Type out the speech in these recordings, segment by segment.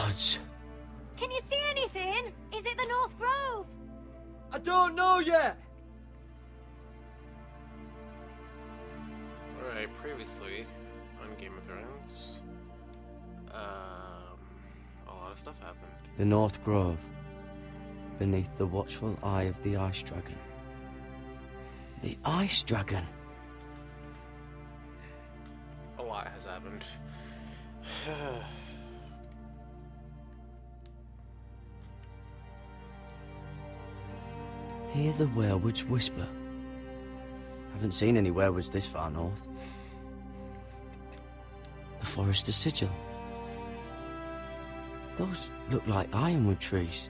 Gods. Can you see anything? Is it the North Grove? I don't know yet. Alright, previously on Game of Thrones, a lot of stuff happened. The North Grove, beneath the watchful eye of the Ice Dragon. The Ice Dragon? A lot has happened. Hear the werewolves whisper. Haven't seen any werewolves this far north. The Forester's Sigil. Those look like ironwood trees.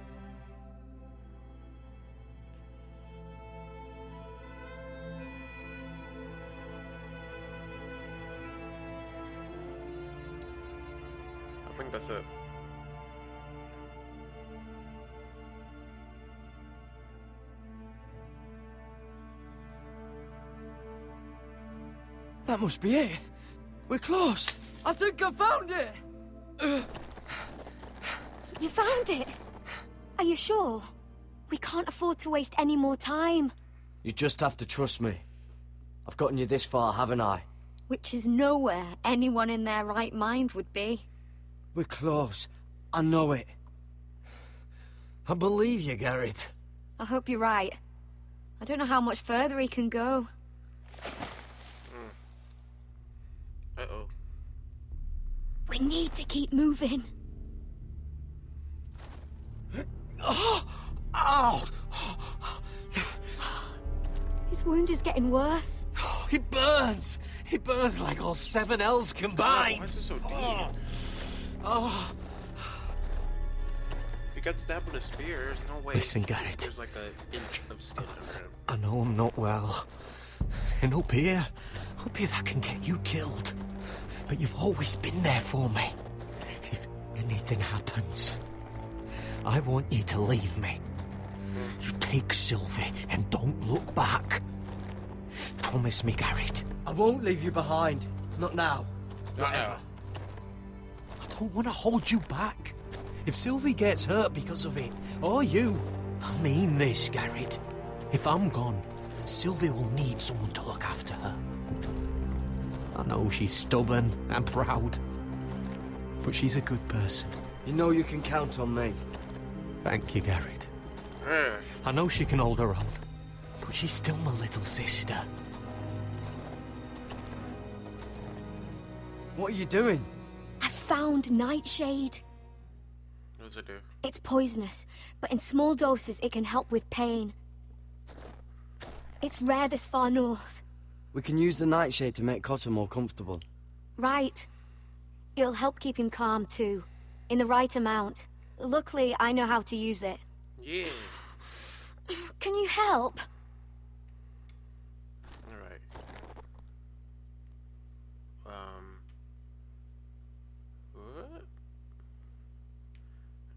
I think that's it. That must be it. We're close. I think I found it. You found it? Are you sure? We can't afford to waste any more time. You just have to trust me. I've gotten you this far, haven't I? Which is nowhere anyone in their right mind would be. We're close. I know it. I believe you, Garrett. I hope you're right. I don't know how much further he can go. Uh-oh. We need to keep moving. Oh! Ow! His wound is getting worse. It burns! It burns like all 7 L's combined! Why is it so deep? Oh. He got stabbed with a spear. There's no way. Listen, Garrett. There's like an inch of skin under him. I know I'm not well. And up here that can get you killed. But you've always been there for me. If anything happens, I want you to leave me. You take Sylvie and don't look back. Promise me, Garrett. I won't leave you behind. Not now. Not now. I don't want to hold you back. If Sylvie gets hurt because of it, or you, I mean this, Garrett. If I'm gone, Sylvie will need someone to look after her. I know she's stubborn and proud, but she's a good person. You know you can count on me. Thank you, Garrett. I know she can hold her own, but she's still my little sister. What are you doing? I found Nightshade. What does it do? It's poisonous, but in small doses it can help with pain. It's rare this far north. We can use the nightshade to make Cotter more comfortable. Right. It'll help keep him calm too, in the right amount. Luckily, I know how to use it. Yeah. Can you help? Alright. What?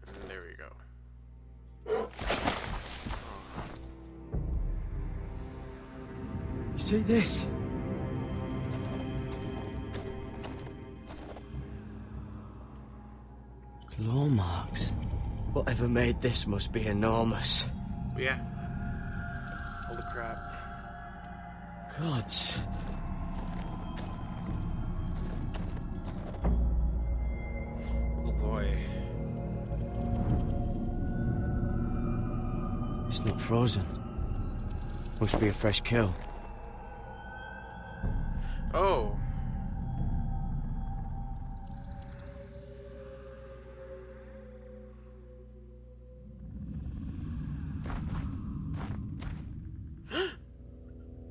And there we go. You see this? Claw marks. Whatever made this must be enormous. Yeah. Holy crap. Gods. Oh boy. It's not frozen. Must be a fresh kill. Oh.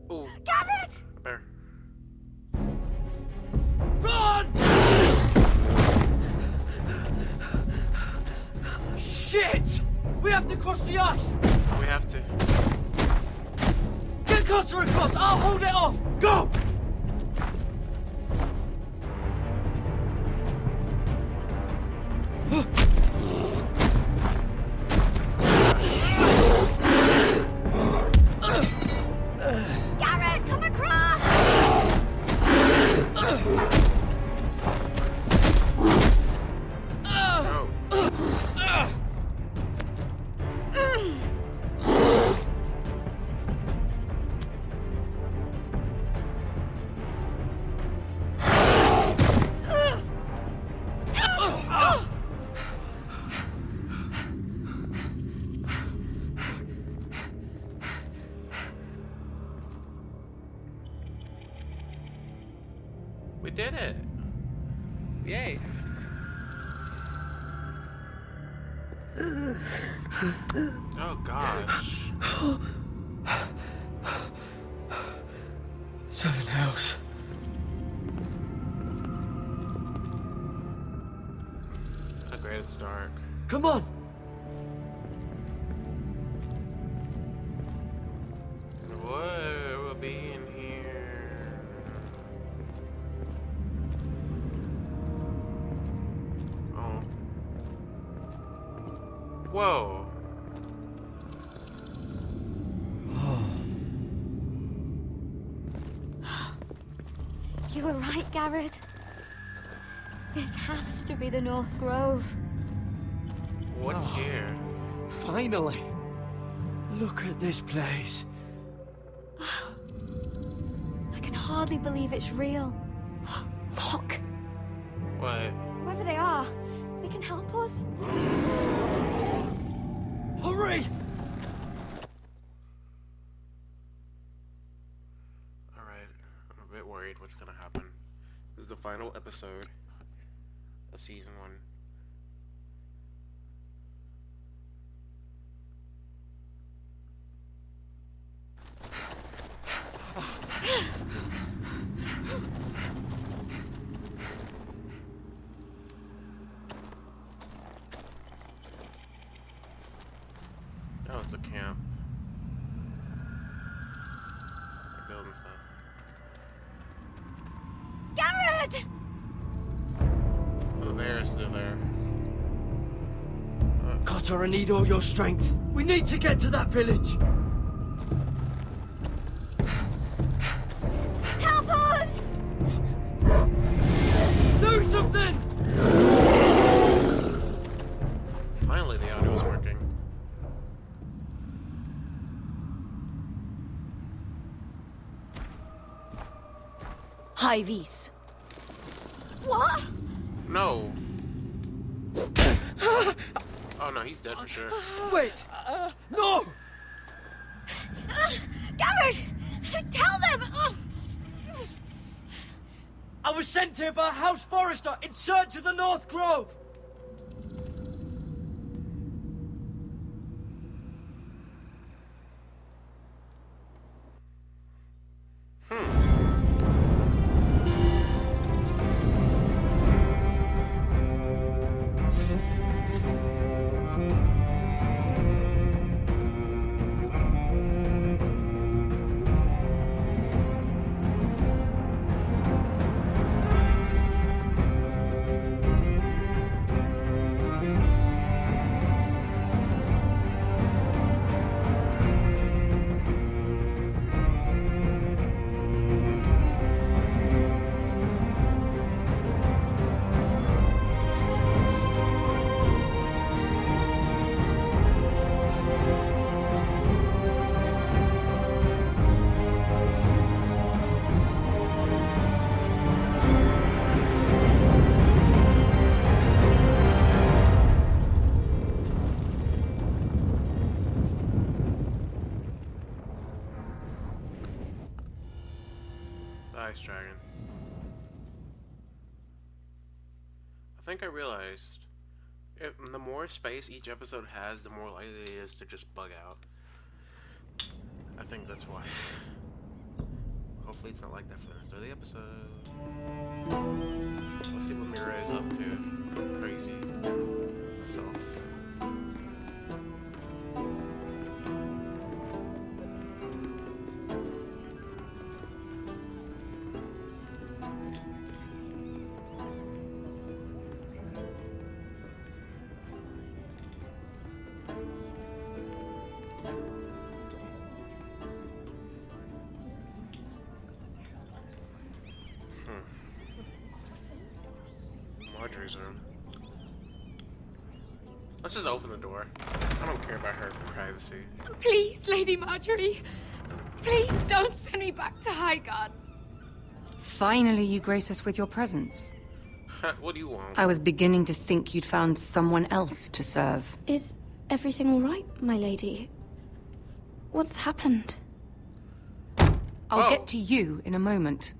Oh. Garrett! A bear. Run! Shit! We have to cross the ice! We have to. Get Cotter across! I'll hold it off! Go! Garrett, come across! No. We did it! Yay! Oh gosh. 7 hells. A great start. Come on! What will be in here? Oh. Whoa. You were right, Garrett. This has to be the North Grove. What's here? Finally! Look at this place. I can hardly believe it's real. Look, What? whoever they are, they can help us. Hurry! Alright, I'm a bit worried what's gonna happen. This is the final episode of season 1. Oh, it's a camp. They're building stuff. Garrett! Oh, they're still there. Cotter, I need all your strength. We need to get to that village. Help us! Do something! Finally, the audio is working. High vis. What? No! Oh no, he's dead for sure. Wait! No! Garrett! Tell them! I was sent here by House Forrester in search of the North Grove. The ice dragon. I think I realized the more space each episode has, the more likely it is to just bug out. I think that's why. Hopefully it's not like that for the rest of the episode. Let's see what Mira is up to. Crazy self. Marjorie's room. Let's just open the door. I don't care about her privacy. Please, Lady Marjorie. Please don't send me back to Highgarden. Finally, you grace us with your presence. What do you want? I was beginning to think you'd found someone else to serve. Is everything all right, my lady? What's happened? I'll Oh. get to you in a moment.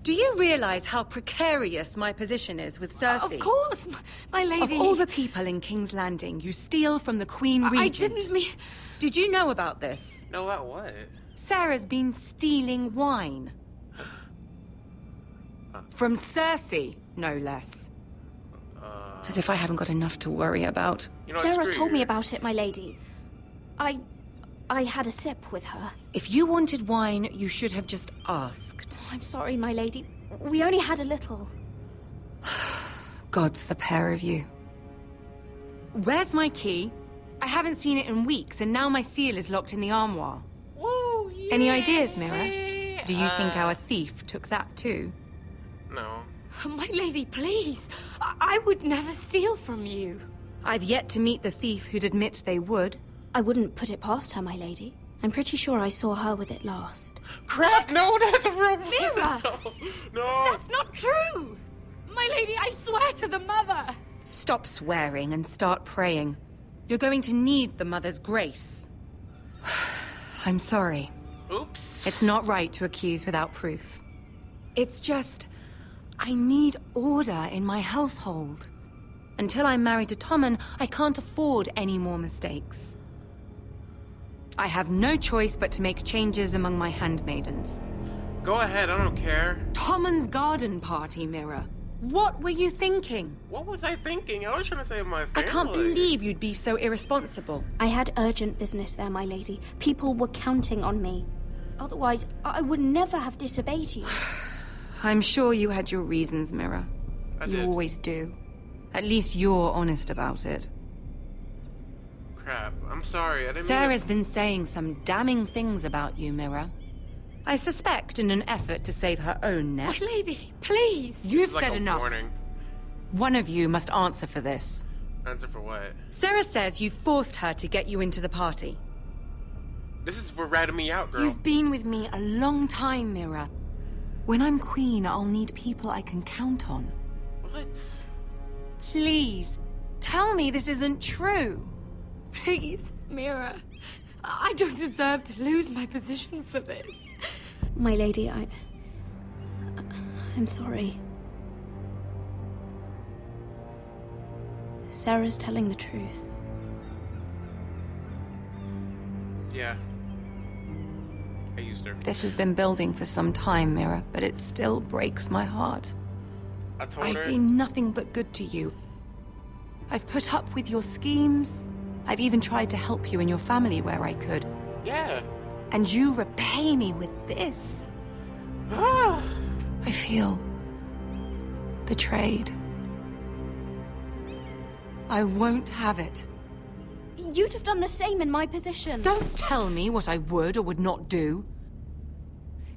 Do you realize how precarious my position is with Cersei? Of course, my lady. Of all the people in King's Landing, you steal from the Queen Regent. I didn't mean... Did you know about this? No, about what? Sarah's been stealing wine. From Cersei, no less. As if I haven't got enough to worry about. You know what, Sarah screw told you. me about it, my lady. I had a sip with her. If you wanted wine, you should have just asked. I'm sorry, my lady. We only had a little. Gods, the pair of you. Where's my key? I haven't seen it in weeks, and now my seal is locked in the armoire. Woo, yeah. Any ideas, Mira? Do you think our thief took that too? No. My lady, please. I would never steal from you. I've yet to meet the thief who'd admit they would. I wouldn't put it past her, my lady. I'm pretty sure I saw her with it last. Crap! No, that's a real Mira! No! That's not true! My lady, I swear to the mother! Stop swearing and start praying. You're going to need the Mother's grace. I'm sorry. Oops. It's not right to accuse without proof. It's just... I need order in my household. Until I'm married to Tommen, I can't afford any more mistakes. I have no choice but to make changes among my handmaidens. Go ahead, I don't care. Tommen's garden party, Mira. What were you thinking? What was I thinking? I was trying to save my family. I can't believe you'd be so irresponsible. I had urgent business there, my lady. People were counting on me. Otherwise, I would never have disobeyed you. I'm sure you had your reasons, Mira. You did. always do. At least you're honest about it. Crap, I'm sorry. I didn't Sarah's been saying some damning things about you, Mira. I suspect in an effort to save her own neck. My lady, please! You've like said a enough. Warning. One of you must answer for this. Answer for what? Sarah says you forced her to get you into the party. This is for ratting me out, girl. You've been with me a long time, Mira. When I'm queen, I'll need people I can count on. What? Please, tell me this isn't true. Please, Mira. I don't deserve to lose my position for this. My lady, I'm sorry. Sarah's telling the truth. Yeah. I used her. This has been building for some time, Mira, but it still breaks my heart. I told I've her. been nothing but good to you. I've put up with your schemes. I've even tried to help you and your family where I could. Yeah. And you repay me with this. I feel betrayed. I won't have it. You'd have done the same in my position. Don't tell me what I would or would not do.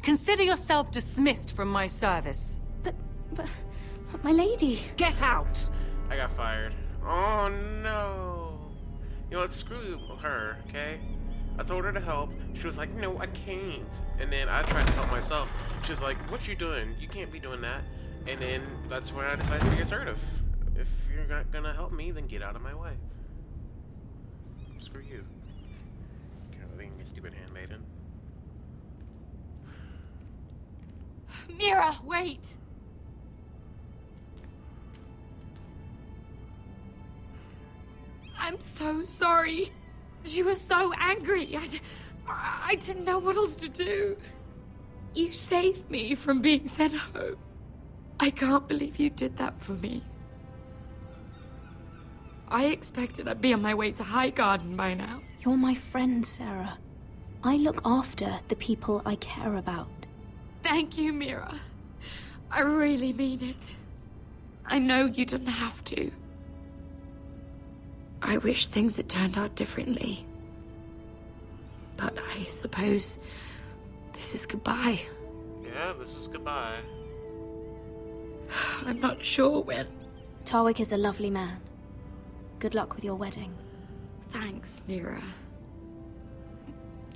Consider yourself dismissed from my service. But my lady. Get out! I got fired. Oh no. You know what? Screw her, okay? I told her to help. She was like, no, I can't. And then I tried to help myself. She was like, what you doing? You can't be doing that. And then that's when I decided to be assertive. If you're not gonna help me, then get out of my way. Screw you. Being a stupid handmaiden. Mira, wait! I'm so sorry. She was so angry. I didn't know what else to do. You saved me from being sent home. I can't believe you did that for me. I expected I'd be on my way to High Garden by now. You're my friend, Sarah. I look after the people I care about. Thank you, Mira. I really mean it. I know you didn't have to. I wish things had turned out differently. But I suppose this is goodbye. Yeah, this is goodbye. I'm not sure when. Tarwick is a lovely man. Good luck with your wedding. Thanks, Mira.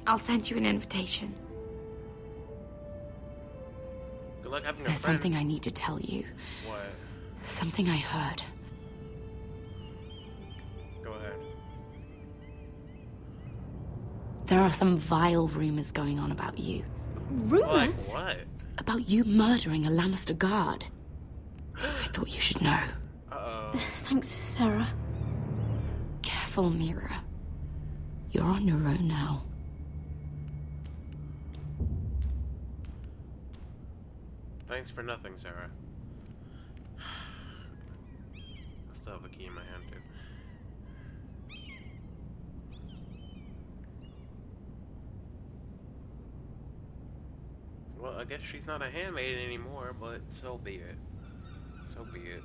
I'll send you an invitation. Good luck having a There's friend. something I need to tell you. What? Something I heard. Go ahead. There are some vile rumors going on about you. Rumors? Like what? about you murdering a Lannister guard. I thought you should know. Uh-oh. Thanks, Sarah. Careful, Mira. You're on your own now. Thanks for nothing, Sarah. I still have a key in my hand, too. Well, I guess she's not a handmaiden anymore, but so be it. So be it.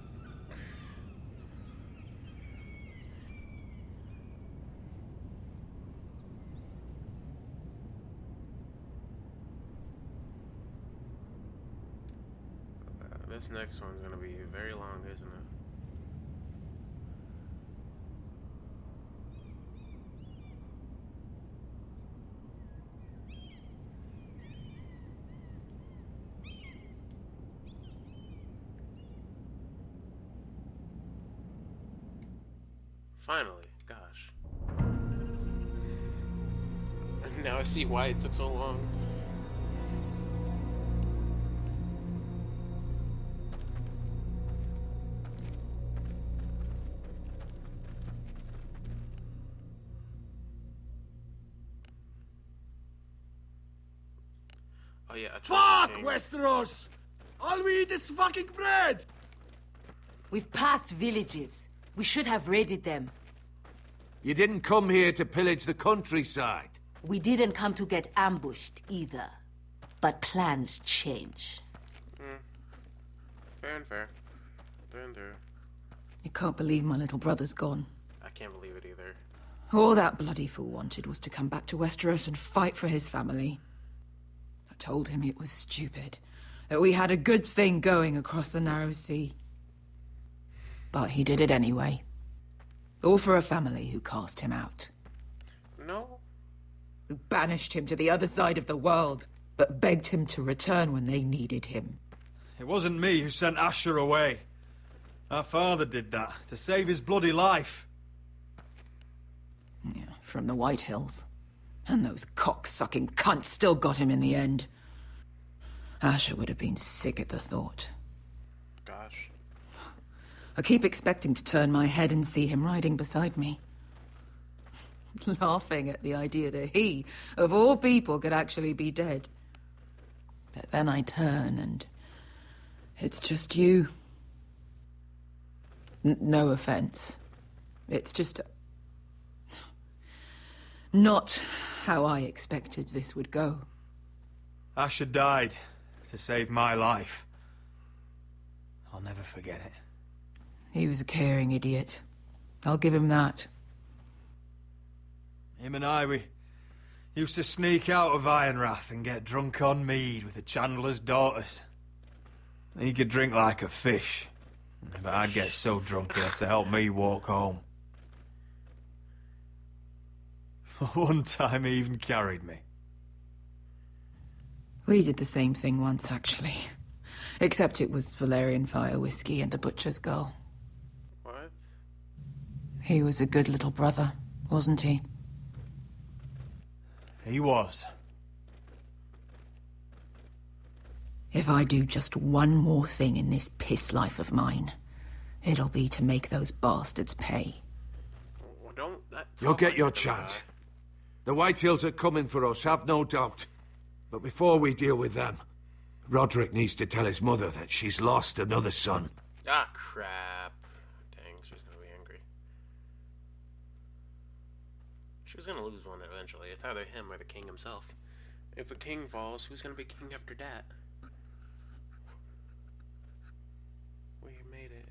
This next one's gonna be very long, isn't it? Finally, gosh. And now I see why it took so long. Oh yeah, Fuck Westeros! All we eat is fucking bread! We've passed villages. We should have raided them. You didn't come here to pillage the countryside. We didn't come to get ambushed either. But plans change. Fair and fair. Fair and fair. I can't believe my little brother's gone. I can't believe it either. All that bloody fool wanted was to come back to Westeros and fight for his family. I told him it was stupid, that we had a good thing going across the narrow sea. But he did it anyway. All for a family who cast him out. No. Who banished him to the other side of the world, but begged him to return when they needed him. It wasn't me who sent Asher away. Our father did that, to save his bloody life. Yeah, from the White Hills. And those cock-sucking cunts still got him in the end. Asher would have been sick at the thought. Gosh. I keep expecting to turn my head and see him riding beside me. Laughing at the idea that he, of all people, could actually be dead. But then I turn and it's just you. No offense. It's just not how I expected this would go. Asher died to save my life. I'll never forget it. He was a caring idiot. I'll give him that. Him and I, we used to sneak out of Ironrath and get drunk on mead with the Chandler's daughters. He could drink like a fish, but I'd get so drunk he'd have to help me walk home. One time he even carried me. We did the same thing once, actually. Except it was Valerian fire whiskey and a butcher's girl. What? He was a good little brother, wasn't he? He was. If I do just one more thing in this piss life of mine, it'll be to make those bastards pay. Well, don't that You'll talk get like your that to the chance. guy. The White Hills are coming for us, have no doubt. But before we deal with them, Roderick needs to tell his mother that she's lost another son. Ah, crap. Dang, she's gonna be angry. She was gonna lose one eventually. It's either him or the king himself. If the king falls, who's gonna be king after that? We made it.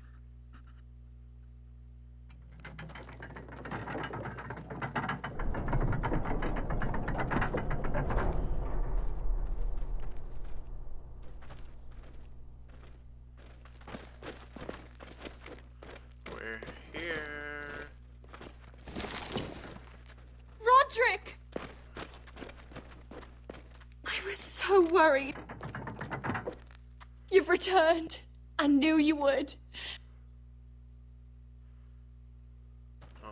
We're here. Roderick! I was so worried. You've returned. I knew you would. Oh.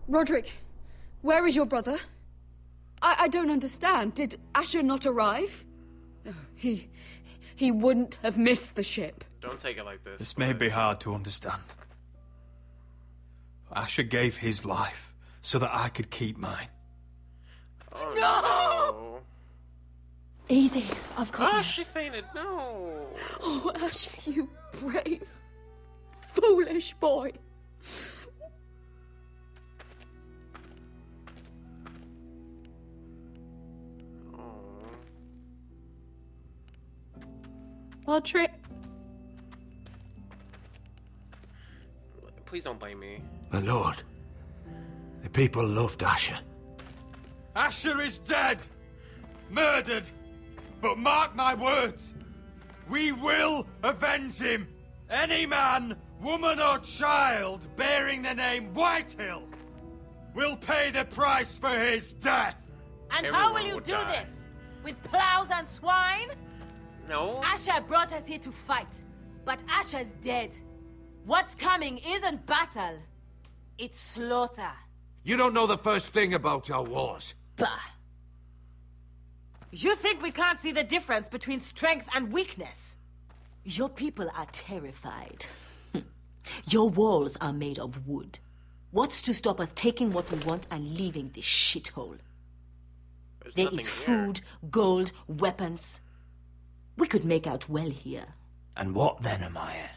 Roderick, where is your brother? I don't understand. Did Asher not arrive? Oh, he wouldn't have missed the ship. Don't take it like this. This may be hard to understand. But Asher gave his life so that I could keep mine. Oh, no! Easy, I've got Ah, you. she fainted. No. Oh, Asher, you brave, foolish boy. Oh. Roderick. Please don't blame me. My lord, the people loved Asher. Asher is dead! Murdered! But mark my words, we will avenge him! Any man, woman or child bearing the name Whitehill will pay the price for his death! And Everyone how will you would do die. this? With plows and swine? No? Asher brought us here to fight, but Asher's dead. What's coming isn't battle, it's slaughter. You don't know the first thing about our wars. Bah! You think we can't see the difference between strength and weakness? Your people are terrified. Your walls are made of wood. What's to stop us taking what we want and leaving this shithole? There's There nothing is here. food, gold, weapons. We could make out well here. And what then, Amaya?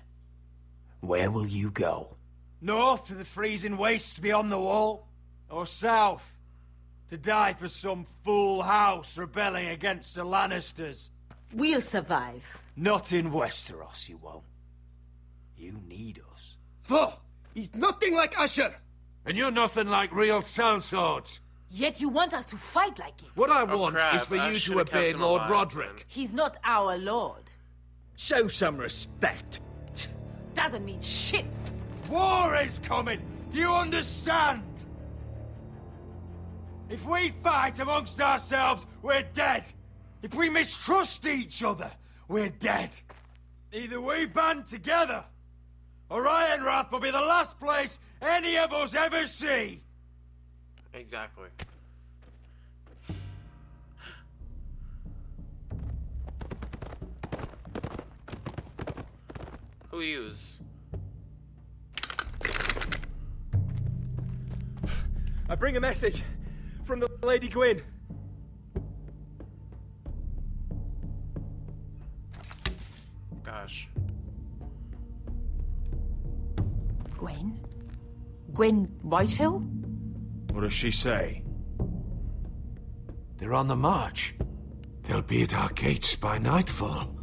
Where will you go? North to the freezing wastes beyond the wall? Or south? To die for some fool house rebelling against the Lannisters? We'll survive. Not in Westeros, you won't. You need us. Foh! He's nothing like Asher! And you're nothing like real sellswords. Yet you want us to fight like it. What I Oh, want crap. is for I you to should've kept obey him Lord alive, Roderick. then. He's not our lord. Show some respect. Doesn't mean shit. War is coming! Do you understand? If we fight amongst ourselves, we're dead. If we mistrust each other, we're dead. Either we band together, or Ironrath will be the last place any of us ever see. Exactly. Who use? I bring a message from the Lady Gwyn. Gosh. Gwen? Gwen Whitehill? What does she say? They're on the march. They'll be at our gates by nightfall.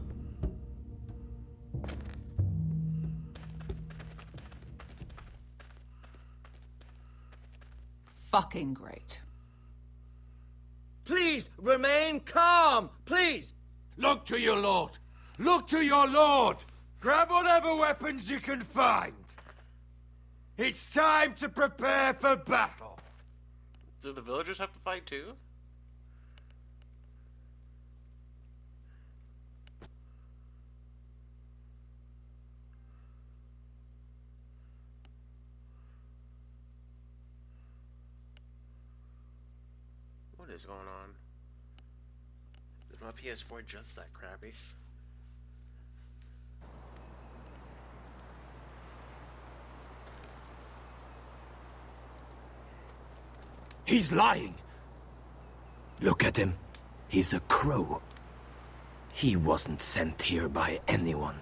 Fucking great. Please, remain calm, please! Look to your lord. Look to your lord. Grab whatever weapons you can find. It's time to prepare for battle. Do the villagers have to fight too? What is going on? Is my PS4 just that crappy? He's lying. Look at him. He's a crow. He wasn't sent here by anyone.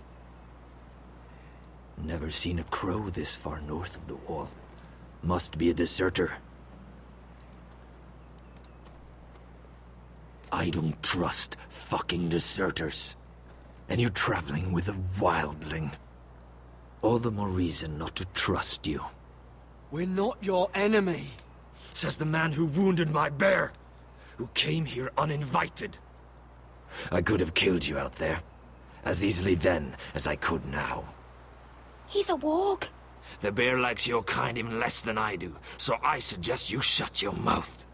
Never seen a crow this far north of the wall. Must be a deserter. I don't trust fucking deserters. And you traveling with a wildling. All the more reason not to trust you. We're not your enemy. Says the man who wounded my bear, who came here uninvited. I could have killed you out there, as easily then as I could now. He's a warg. The bear likes your kind even less than I do, so I suggest you shut your mouth.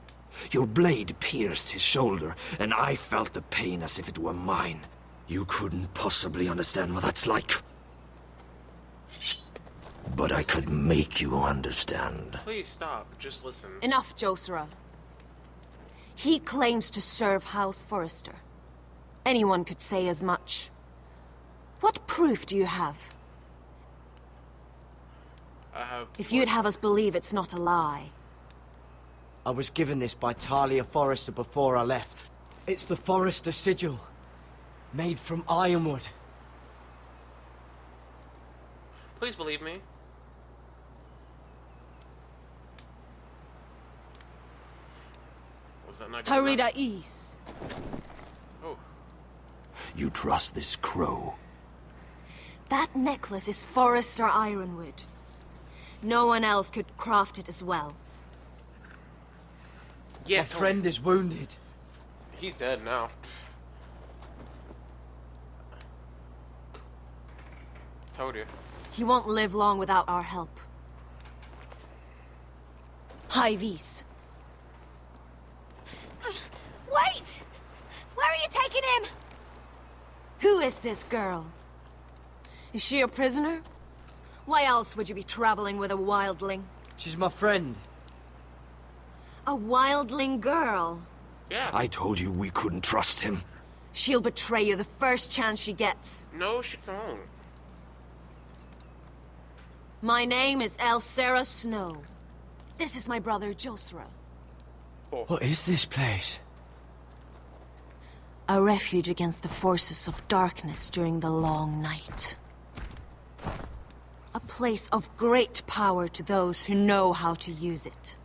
Your blade pierced his shoulder, and I felt the pain as if it were mine. You couldn't possibly understand what that's like. but I could make you understand. Please stop. Just listen. Enough, Josera. He claims to serve House Forrester. Anyone could say as much. What proof do you have? I have... If you'd have us believe it's not a lie. I was given this by Talia Forrester before I left. It's the Forrester sigil, made from ironwood. Please believe me. Was that not good enough? Harida East. Oh. You trust this crow? That necklace is Forrester ironwood. No one else could craft it as well. Yeah, My friend is wounded. He's dead now. Told you. He won't live long without our help. Hyvis. Wait! Where are you taking him? Who is this girl? Is she a prisoner? Why else would you be traveling with a wildling? She's my friend. A wildling girl? Yeah. I told you we couldn't trust him. She'll betray you the first chance she gets. No, she don't. My name is Elsera Snow. This is my brother Josera. What is this place? A refuge against the forces of darkness during the long night. A place of great power to those who know how to use it.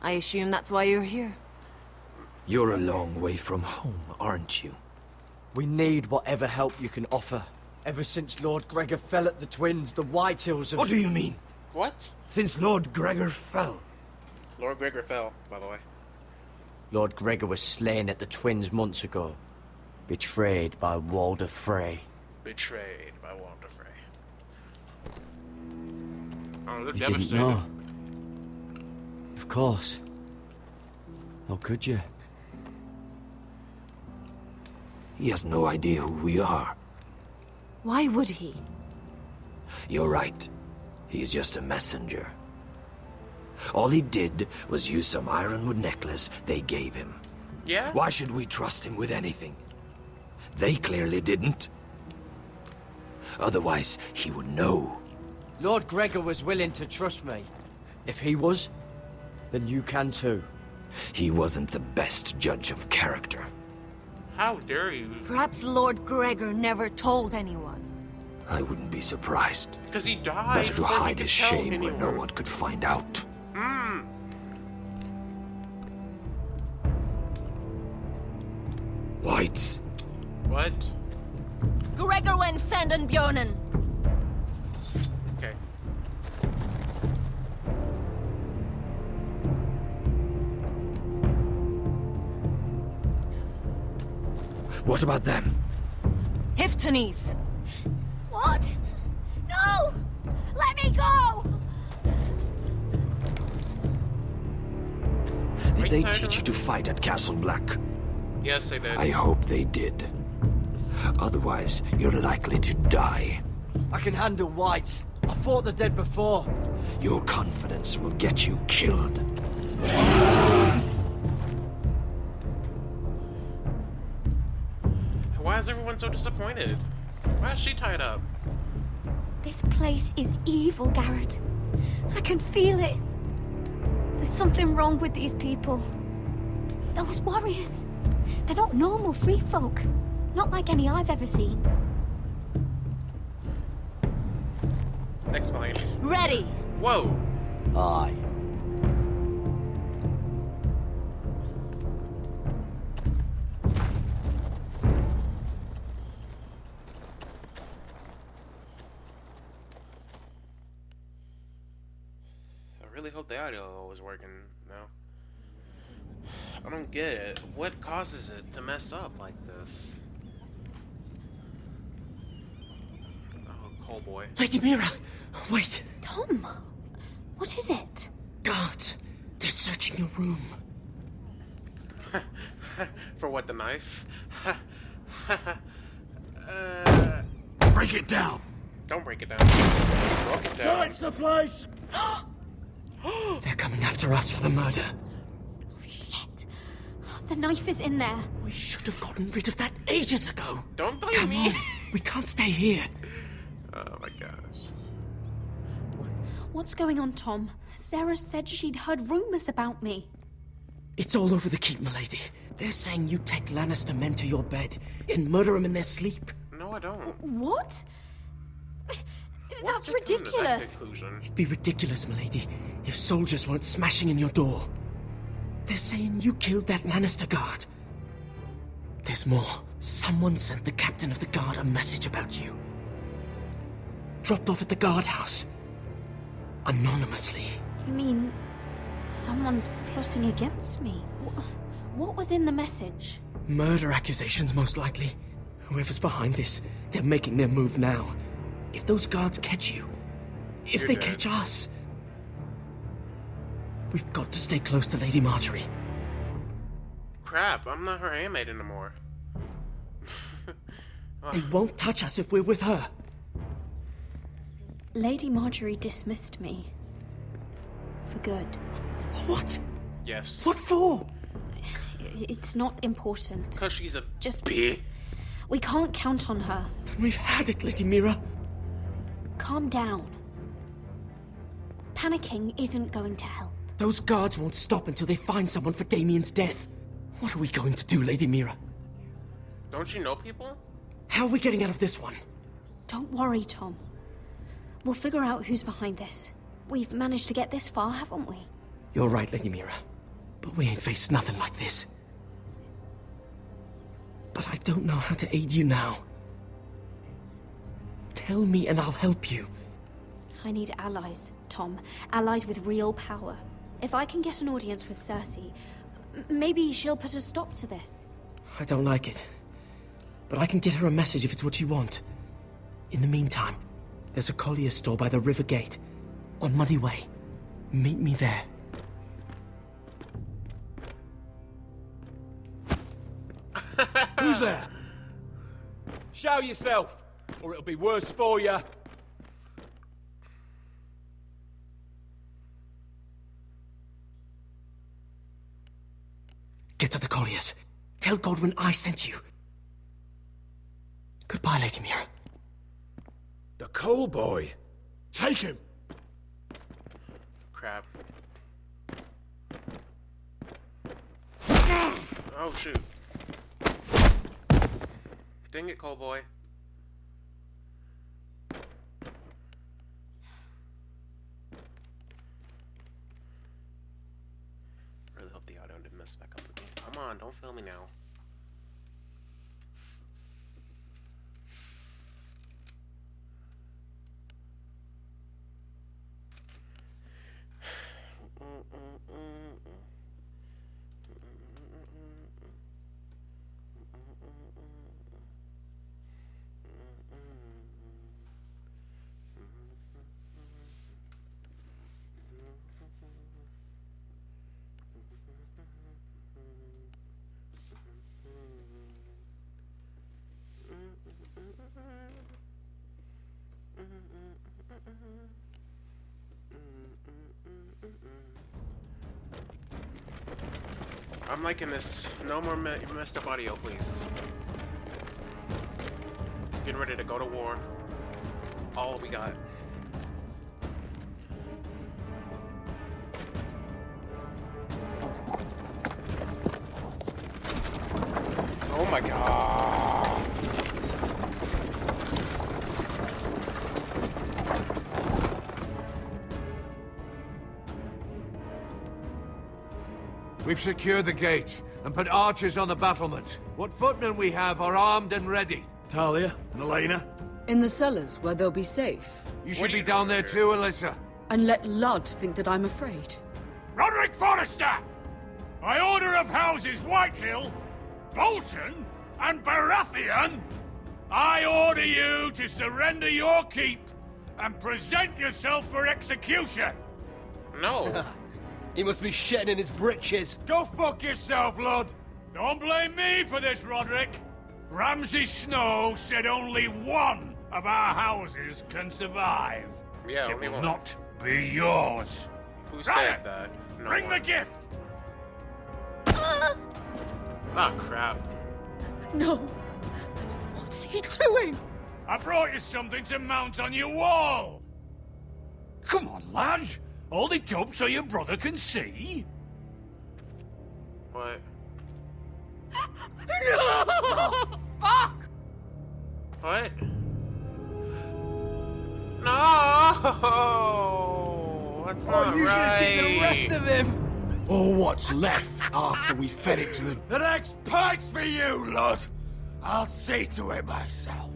I assume that's why you're here. You're a long way from home, aren't you? We need whatever help you can offer. Ever since Lord Gregor fell at the Twins, the Whitehills have... What do you mean? What? Since Lord Gregor fell? Lord Gregor fell, by the way. Lord Gregor was slain at the Twins months ago. Betrayed by Walder Frey. Betrayed by Walter Frey. Oh, they're You devastated. didn't know? Of course. How could you? He has no idea who we are. Why would he? You're right. He's just a messenger. All he did was use some ironwood necklace they gave him. Yeah? Why should we trust him with anything? They clearly didn't. Otherwise, he would know. Lord Gregor was willing to trust me. If he was, then you can too. He wasn't the best judge of character. How dare you? Perhaps Lord Gregor never told anyone. I wouldn't be surprised. Because he died. Better to before he hide could his tell shame where no anyone. one could find out. Whites. What? Gregor wen fenden bjonen. Okay. What about them? Hiftanis. What? No! Let me go! Did they Right, teach you to fight at Castle Black? Yes, they did. I hope they did. Otherwise, you're likely to die. I can handle whites. I fought the dead before. Your confidence will get you killed. Why is everyone so disappointed? Why is she tied up? This place is evil, Garrett. I can feel it. There's something wrong with these people. Those warriors. They're not normal free folk. Not like any I've ever seen. Explain. Ready. Whoa. Aye. I really hope the audio was working now. I don't get it. What causes it to mess up like this? Oh, Cole boy. Lady Mira, wait. Tom, what is it? Guards, they're searching your room. For what, the knife? Break it down. Don't break it down. Broke it down. Search the place! They're coming after us for the murder. Shit. The knife is in there. We should have gotten rid of that ages ago. Don't blame Come me. on, we can't stay here. Oh my gosh. What's going on, Tom? Sarah said she'd heard rumors about me. It's all over the keep, milady. They're saying you take Lannister men to your bed and murder them in their sleep. No, I don't. What? What's That's the tune to that ridiculous. conclusion? It'd be ridiculous, milady, if soldiers weren't smashing in your door. They're saying you killed that Lannister guard. There's more. Someone sent the captain of the guard a message about you. Dropped off at the guardhouse. Anonymously. You mean someone's plotting against me? What was in the message? Murder accusations, most likely. Whoever's behind this, they're making their move now. If those guards catch you, if You're they dead. catch us, we've got to stay close to Lady Marjorie. Crap, I'm not her handmaid anymore. They won't touch us if we're with her. Lady Marjorie dismissed me. For good. What? Yes. What for? It's not important. Because she's a Just... bitch. We can't count on her. Then we've had it, Lady Mira. Calm down. Panicking isn't going to help. Those guards won't stop until they find someone for Damien's death. What are we going to do, Lady Mira? Don't you know people? How are we getting out of this one? Don't worry, Tom. We'll figure out who's behind this. We've managed to get this far, haven't we? You're right, Lady Mira. But we ain't faced nothing like this. But I don't know how to aid you now. Tell me and I'll help you. I need allies, Tom. Allies with real power. If I can get an audience with Cersei, maybe she'll put a stop to this. I don't like it. But I can get her a message if it's what you want. In the meantime, there's a collier store by the river gate. On Muddy Way. Meet me there. Who's there? Show yourself, or it'll be worse for you. Get to the colliers. Tell Godwin I sent you. Goodbye, Lady Mira. The coal boy. Take him. Crap. Oh shoot. Dang it, Cole boy. Really hope the audio didn't mess back up again. Come on, don't fail me now. I'm liking this. No more messed up audio, please. Getting ready to go to war. All we got. Oh my god. We've secured the gate and put archers on the battlement. What footmen we have are armed and ready. Talia and Elena. In the cellars, where they'll be safe. You should be down there too, Alyssa. And let Ludd think that I'm afraid. Roderick Forrester! By order of Houses Whitehill, Bolton, and Baratheon, I order you to surrender your keep and present yourself for execution. No. He must be shitting in his britches. Go fuck yourself, Lud. Don't blame me for this, Roderick. Ramsay Snow said only one of our houses can survive. Yeah, it only will one. not be yours. Who Ryan, said that? No bring one. the gift. Ah, crap. No. What's he doing? I brought you something to mount on your wall. Come on, lad. Hold it up so your brother can see. What? No! Fuck! What? No! That's not You should have right. seen the rest of him! Or what's left after we fed it to them. The next pike's for you, lad. I'll see to it myself.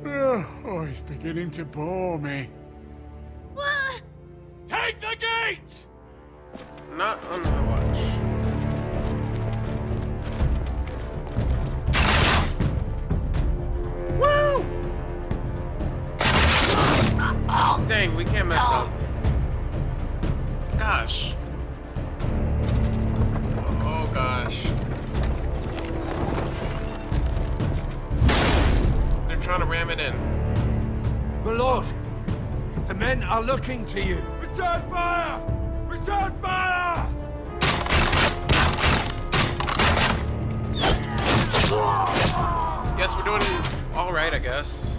Oh, he's beginning to bore me. Take the gate! Not on my watch. Woo! Dang, we can't mess up. Gosh. Oh gosh. They're trying to ram it in. My lord, the men are looking to you. Return fire! Return fire! Guess we're doing all right, I guess.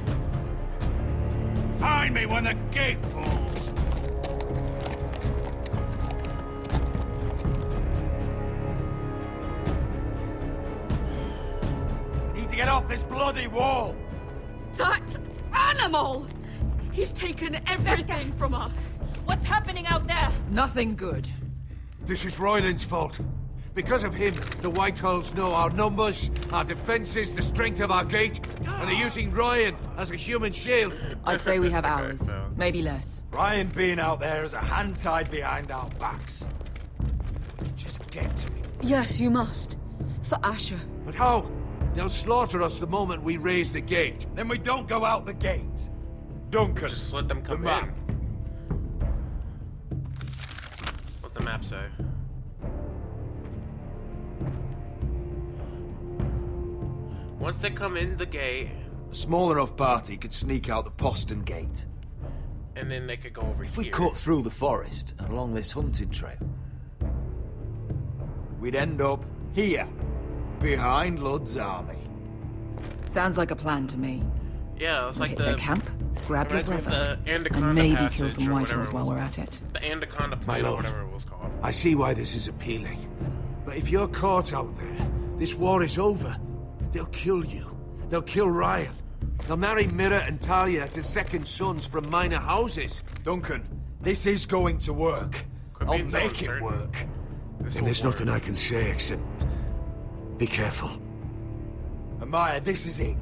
Find me when the gate falls. We need to get off this bloody wall! That animal! He's taken everything from us. What's happening out there? Nothing good. This is Royland's fault. Because of him, the Whitehills know our numbers, our defenses, the strength of our gate, and they're using Ryan as a human shield. I'd say we have hours. Maybe less. Ryan being out there is a hand tied behind our backs. Just get to him. Yes, you must. For Asher. But how? They'll slaughter us the moment we raise the gate. Then we don't go out the gate. Duncan, Just let them come the map. in. What's the map say? Once they come in the gate, A small enough party could sneak out the postern gate. and then they could go over If here. we cut through the forest and along this hunting trail, we'd end up here, behind Lud's army. Sounds like a plan to me. Yeah, it's We like hit the their camp, grab your reminds me of brother, the Anaconda and maybe kill Passage some or white whatever hills it while was we're called. at it. The Anaconda My Plain or lord, whatever it was called. I see why this is appealing. But if you're caught out there, this war is over. They'll kill you. They'll kill Ryan. They'll marry Mira and Talia to second sons from minor houses. Duncan, this is going to work. Quit I'll being so make it uncertain. work. This And will there's work. nothing I can say except... be careful. Amaya, this is it.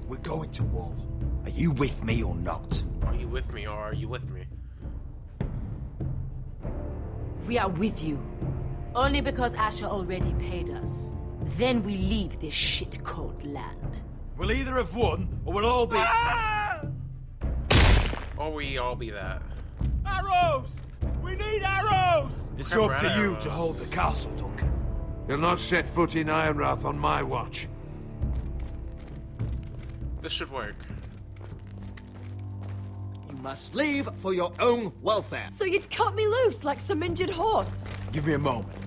We're going to war. Are you with me or not? Are you with me or are you with me? We are with you. Only because Asher already paid us. Then we leave this shit-cold land. We'll either have won, or we'll all be... Or we all be that. Arrows! We need arrows! It's Crap, up to right, you arrows. to hold the castle, Duncan. They'll not set foot in Ironrath on my watch. This should work. You must leave for your own welfare. So you'd cut me loose like some injured horse? Give me a moment.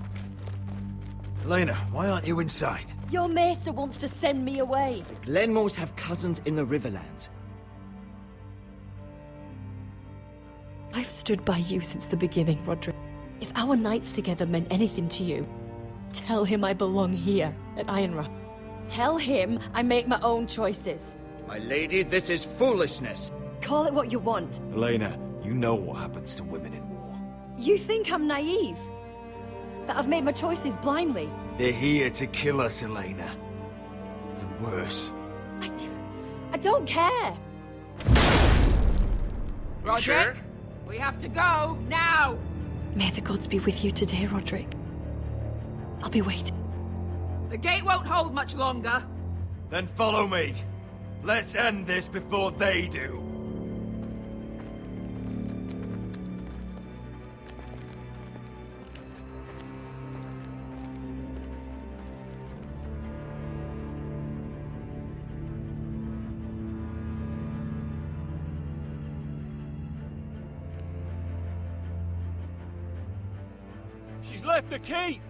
Elena, why aren't you inside? Your maester wants to send me away. The Glenmores have cousins in the Riverlands. I've stood by you since the beginning, Roderick. If our nights together meant anything to you, tell him I belong here at Ironrath. Tell him I make my own choices. My lady, this is foolishness. Call it what you want. Elena, you know what happens to women in war. You think I'm naive? That I've made my choices blindly? They're here to kill us, Elena. And worse. I don't care. Roderick, we have to go, now! May the gods be with you today, Roderick. I'll be waiting. The gate won't hold much longer. Then follow me. Let's end this before they do. She's left the keep!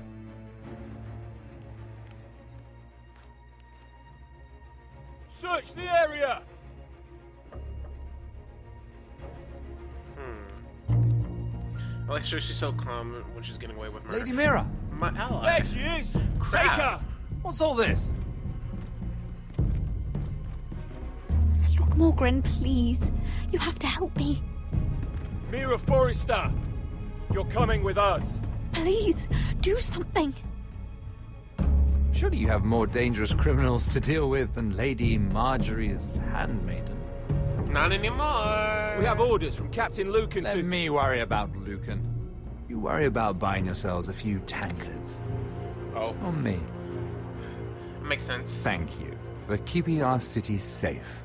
Search the area! I like sure she's so calm when she's getting away with murder. Lady Mira! My ally. There she is! Crap. Take her! What's all this? Lord Morgren, please. You have to help me. Mira Forrester! You're coming with us! Please, do something. Surely you have more dangerous criminals to deal with than Lady Marjorie's handmaiden. Not anymore! We have orders from Captain Lucan Let to... me worry about Lucan. You worry about buying yourselves a few tankards. Oh. On me. Makes sense. Thank you for keeping our city safe.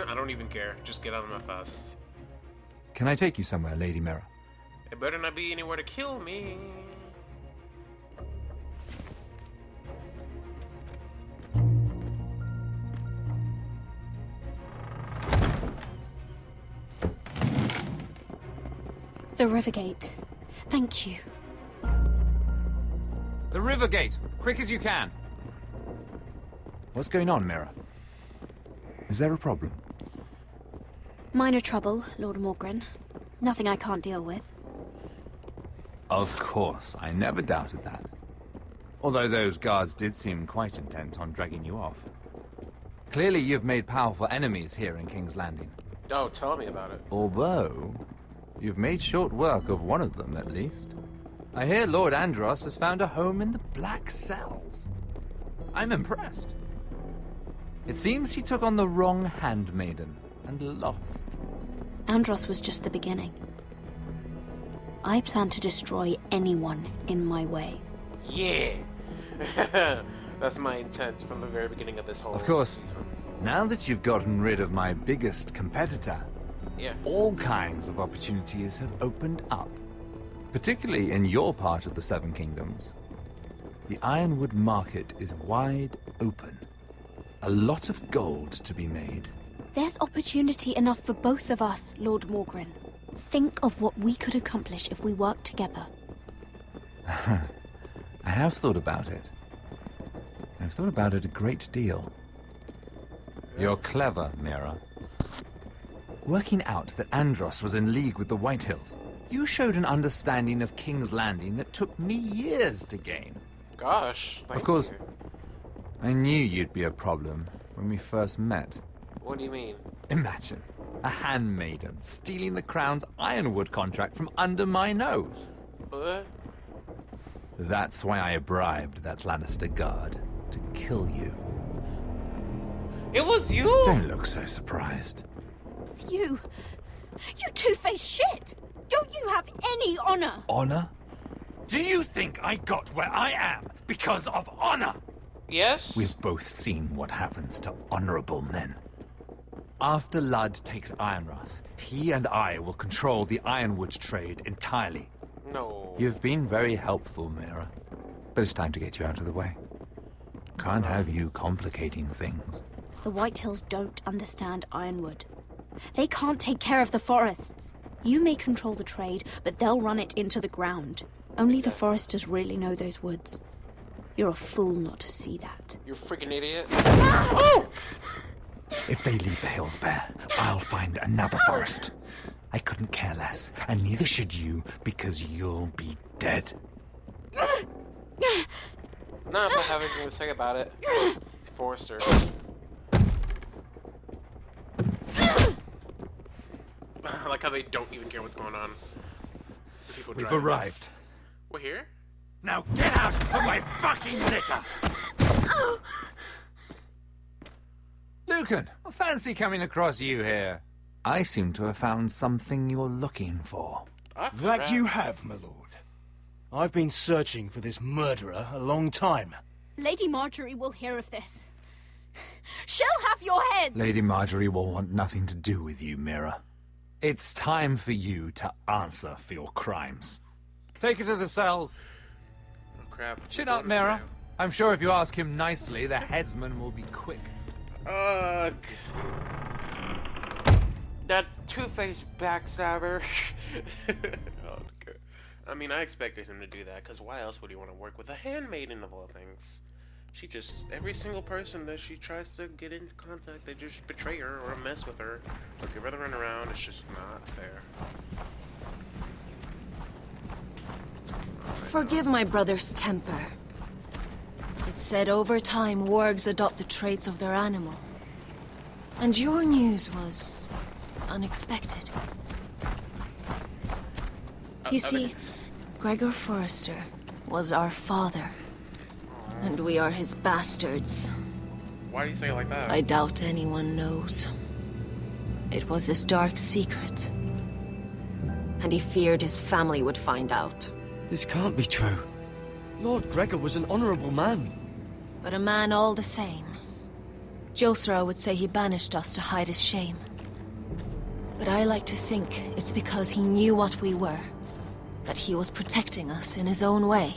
I don't even care. Just get out of my face. Can I take you somewhere, Lady Mira? It better not be anywhere to kill me. The Rivergate. Thank you. The Rivergate! Quick as you can! What's going on, Mira? Is there a problem? Minor trouble, Lord Morgren. Nothing I can't deal with. Of course, I never doubted that. Although those guards did seem quite intent on dragging you off. Clearly you've made powerful enemies here in King's Landing. Oh, tell me about it. Although, you've made short work of one of them, at least. I hear Lord Andros has found a home in the Black Cells. I'm impressed. It seems he took on the wrong handmaiden and lost. Andros was just the beginning. I plan to destroy anyone in my way. Yeah! That's my intent from the very beginning of this whole Of course, season. now that you've gotten rid of my biggest competitor, Yeah. all kinds of opportunities have opened up. Particularly in your part of the Seven Kingdoms. The Ironwood market is wide open. A lot of gold to be made. There's opportunity enough for both of us, Lord Morgren. Think of what we could accomplish if we worked together. I have thought about it. I've thought about it a great deal. You're clever, Mira. Working out that Andros was in league with the Whitehills, you showed an understanding of King's Landing that took me years to gain. Gosh, thank Of course, you. I knew you'd be a problem when we first met. What do you mean? Imagine a handmaiden stealing the Crown's Ironwood contract from under my nose. What? That's why I bribed that Lannister guard to kill you. It was you? Don't look so surprised. You two-faced shit! Don't you have any honor? Honor? Do you think I got where I am because of honor? Yes? We've both seen what happens to honorable men. After Ludd takes Ironrath, he and I will control the Ironwood trade entirely. No. You've been very helpful, Mira. But it's time to get you out of the way. Can't have you complicating things. The Whitehills don't understand Ironwood. They can't take care of the forests. You may control the trade, but they'll run it into the ground. Only the foresters really know those woods. You're a fool not to see that. You freaking idiot. Oh! If they leave the hills bare, I'll find another forest. I couldn't care less, and neither should you, because you'll be dead. Nah, if I have anything to say about it. Forrester. I like how they don't even care what's going on. The people We've driving arrived. this. We're here? Now get out of my fucking litter! Lucan, I fancy coming across you here. I seem to have found something you're looking for. That you have, my lord. I've been searching for this murderer a long time. Lady Marjorie will hear of this. She'll have your head! Lady Marjorie will want nothing to do with you, Mira. It's time for you to answer for your crimes. Take her to the cells. Oh, crap. Chin up, Mira. I'm sure if you ask him nicely, the headsman will be quick. Ugh. That two-faced backstabber. Oh, I mean, I expected him to do that, because why else would he want to work with a handmaiden of all things? She just, every single person that she tries to get into contact, they just betray her or mess with her or give her the runaround. It's just not fair. Forgive my brother's temper. It's said over time wargs adopt the traits of their animal. And your news was unexpected. You see, Gregor Forrester was our father. And we are his bastards. Why do you say it like that? I doubt anyone knows. It was his dark secret. And he feared his family would find out. This can't be true. Lord Gregor was an honorable man. But a man all the same. Josera would say he banished us to hide his shame. But I like to think it's because he knew what we were. That he was protecting us in his own way.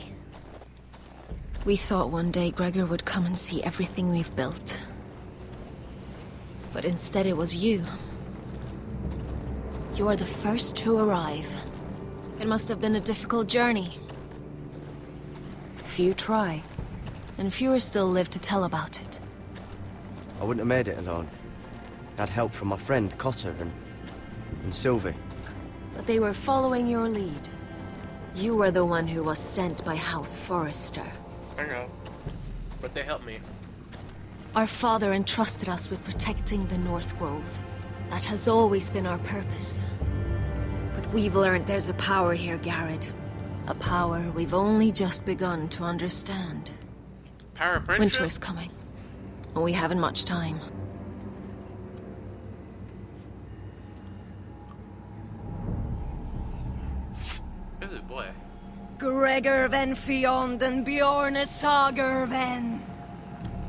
We thought one day Gregor would come and see everything we've built. But instead it was you. You are the first to arrive. It must have been a difficult journey. Few try, and fewer still live to tell about it. I wouldn't have made it alone. I had help from my friend Cotter and Sylvie. But they were following your lead. You were the one who was sent by House Forrester. I know. But they helped me. Our father entrusted us with protecting the North Grove. That has always been our purpose. But we've learned there's a power here, Garrett. A power we've only just begun to understand. Power of friendship? Winter is coming, and we haven't much time. Oh boy. Gregor ven Fionden Bjorne Sager ven.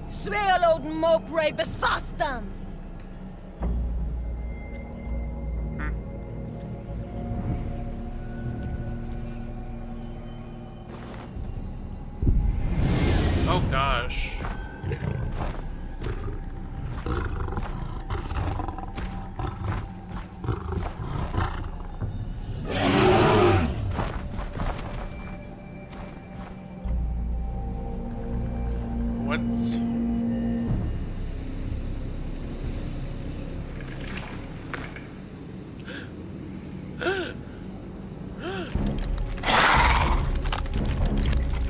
Svealoden Mopre Befastan. Oh gosh. What's...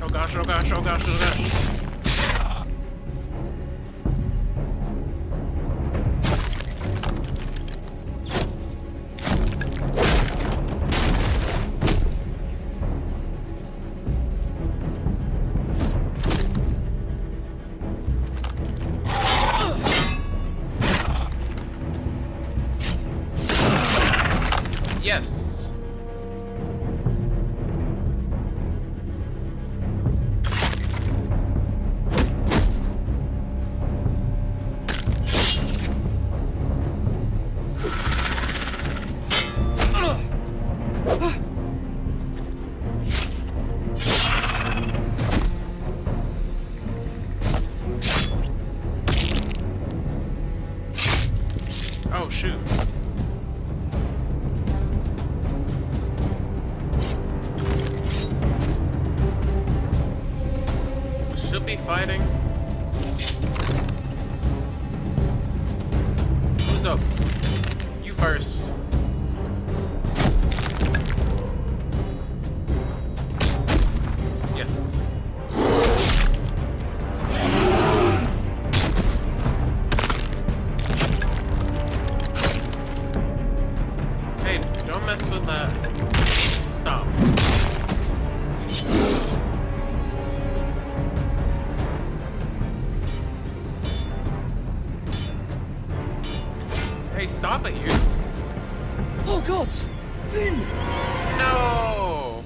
Oh gosh, oh gosh, oh gosh, oh gosh. Yes. Oh shoot. Should be fighting. Who's up? You first. Yes. Hey, don't mess with that. Stop. Hey, stop it, you. Oh, God! Finn! No!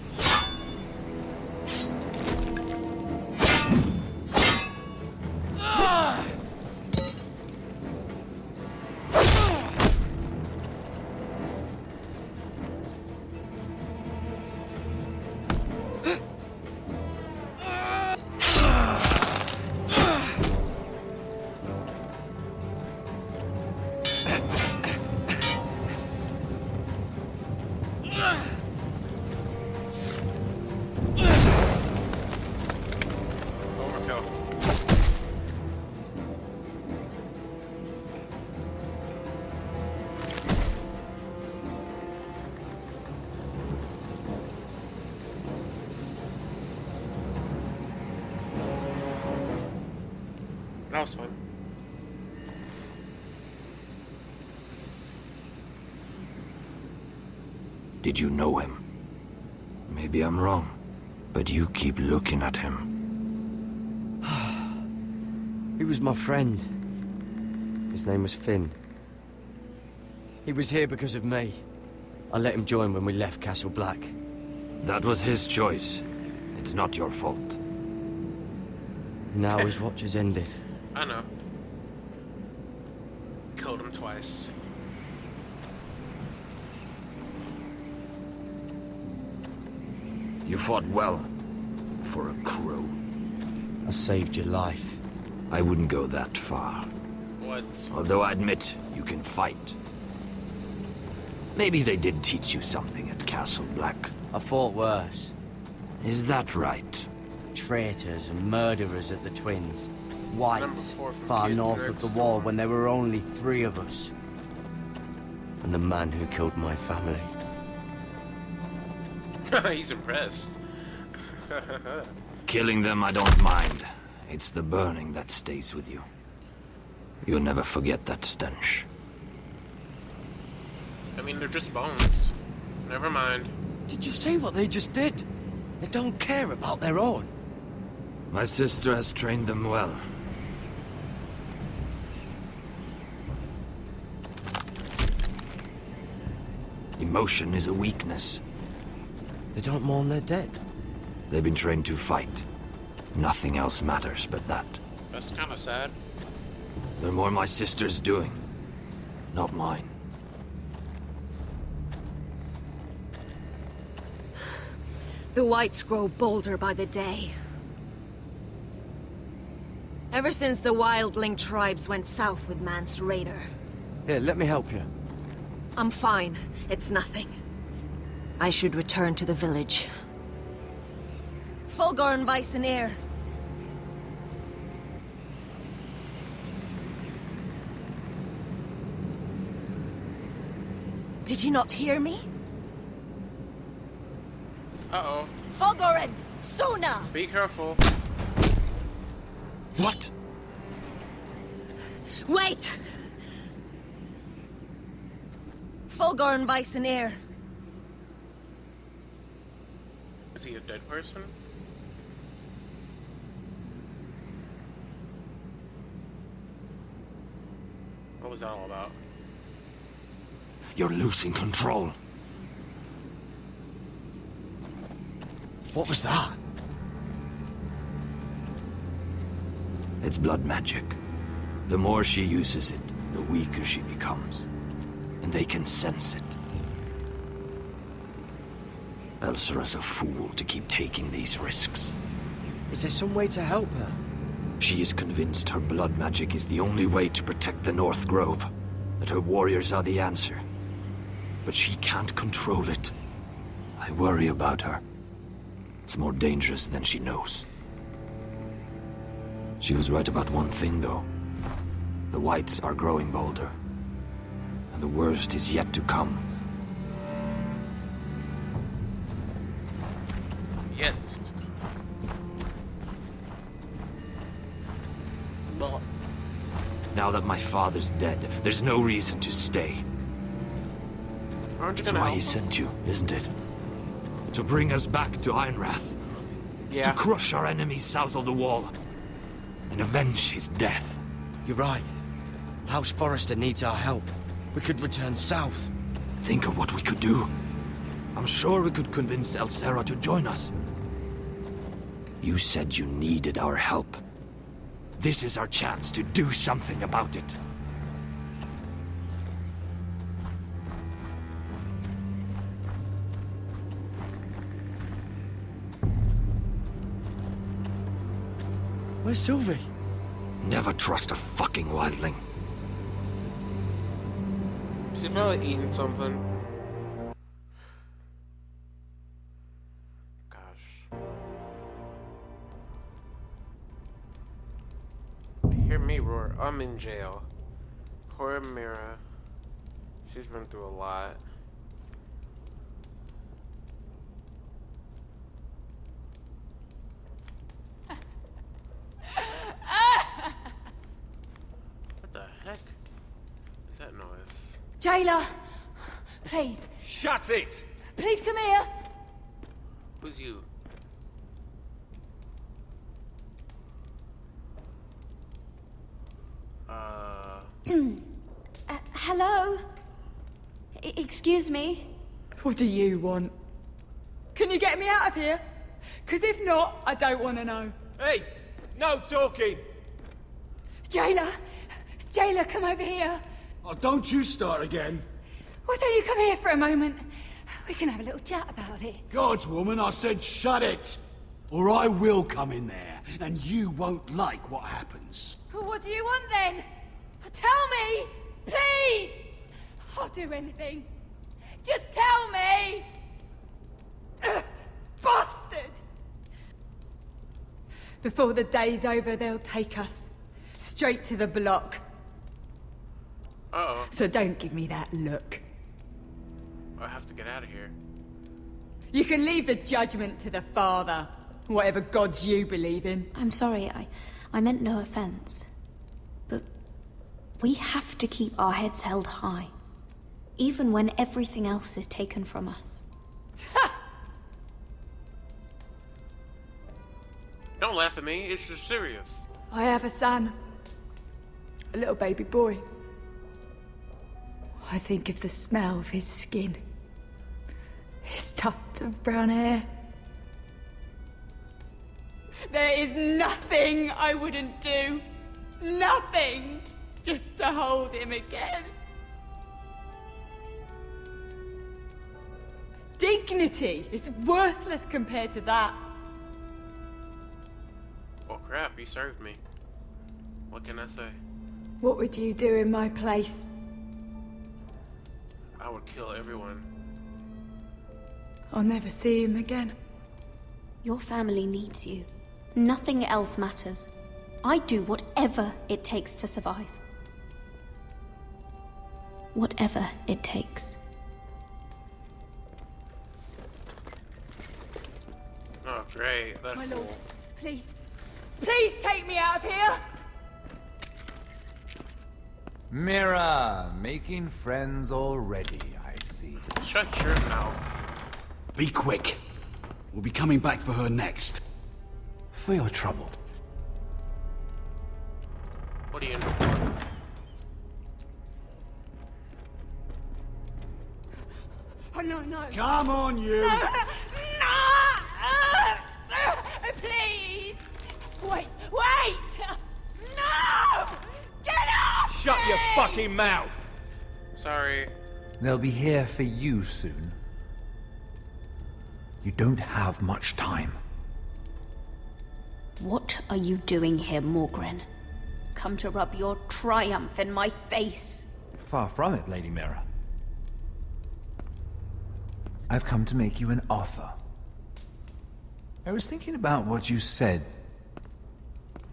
That was fun. Did you know him? Maybe I'm wrong, but you keep looking at him. He was my friend. His name was Finn. He was here because of me. I let him join when we left Castle Black. That was his choice. It's not your fault. Now his watch has ended. I know. Killed him twice. You fought well. For a crow. I saved your life. I wouldn't go that far. What? Although I admit, you can fight. Maybe they did teach you something at Castle Black. I fought worse. Is that right? Traitors and murderers at the Twins. Whites, 4 from far Kids north Next of the Door. wall when there were only 3 of us. And the man who killed my family. He's impressed. Killing them I don't mind. It's the burning that stays with you. You'll never forget that stench. I mean, they're just bones. Never mind. Did you see what they just did? They don't care about their own. My sister has trained them well. Emotion is a weakness. They don't mourn their dead. They've been trained to fight. Nothing else matters but that. That's kind of sad. They're more my sister's doing, not mine. The whites grow bolder by the day. Ever since the wildling tribes went south with Mance Raider. Here, let me help you. I'm fine. It's nothing. I should return to the village. Fulgor and Weisseneer. Did you not hear me? Uh-oh. Fulgorin! Suna! Be careful. What? Wait! Fulgor and Weisseneer. Is he a dead person? What was that all about? You're losing control. What was that? It's blood magic. The more she uses it, the weaker she becomes. And they can sense it. Elsera's a fool to keep taking these risks. Is there some way to help her? She is convinced her blood magic is the only way to protect the North Grove. That her warriors are the answer. But she can't control it. I worry about her. It's more dangerous than she knows. She was right about one thing, though. The whites are growing bolder. And the worst is yet to come. Jetzt. Well, Now that my father's dead, there's no reason to stay. aren't you That's gonna why help he us? sent you, isn't it? To bring us back to Ironrath. Yeah. To crush our enemies south of the wall. And avenge his death. You're right. House Forrester needs our help. We could return south. Think of what we could do. I'm sure we could convince Elsera to join us. You said you needed our help. This is our chance to do something about it. Where's Sylvie? Never trust a fucking wildling. She's probably eating something. Gosh. Hear me roar. I'm in jail. Poor Mira. She's been through a lot. Jailer, please. Shut it! Please come here. Who's you? Hello? Excuse me? What do you want? Can you get me out of here? Because if not, I don't want to know. Hey! No talking! Jailer! Jailer, come over here. Oh, don't you start again. Why don't you come here for a moment? We can have a little chat about it. Gods, woman, I said shut it! Or I will come in there, and you won't like what happens. What do you want then? Tell me! Please! I'll do anything. Just tell me! Bastard! Before the day's over, they'll take us. Straight to the block. Uh-oh. So don't give me that look. I have to get out of here. You can leave the judgment to the Father. Whatever gods you believe in. I'm sorry, I meant no offense. But we have to keep our heads held high. Even when everything else is taken from us. Don't laugh at me, it's just serious. I have a son. A little baby boy. I think of the smell of his skin. His tuft of brown hair. There is nothing I wouldn't do. Nothing. Just to hold him again. Dignity is worthless compared to that. Well, crap, he served me. What can I say? What would you do in my place? I would kill everyone. I'll never see him again. Your family needs you. Nothing else matters. I do whatever it takes to survive. Whatever it takes. Oh, great. That's My cool. lord, please. Please take me out of here! Mira, making friends already, I see. Shut your mouth. Be quick. We'll be coming back for her next. For your trouble. What are you in for? Oh, no, no. Come on, you! No! Please! Wait! Wait! No! Get off! Shut your fucking mouth! Sorry. They'll be here for you soon. You don't have much time. What are you doing here, Morgren? Come to rub your triumph in my face. Far from it, Lady Mira. I've come to make you an offer. I was thinking about what you said,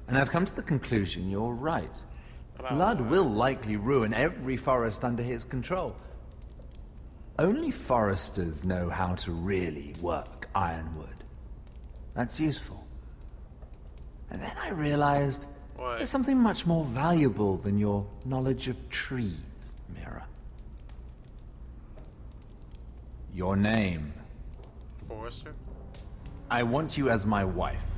and I've come to the conclusion you're right. Blood will likely ruin every forest under his control. Only foresters know how to really work ironwood. That's useful. And then I realized there's something much more valuable than your knowledge of trees, Mira. Your name. Forrester? I want you as my wife.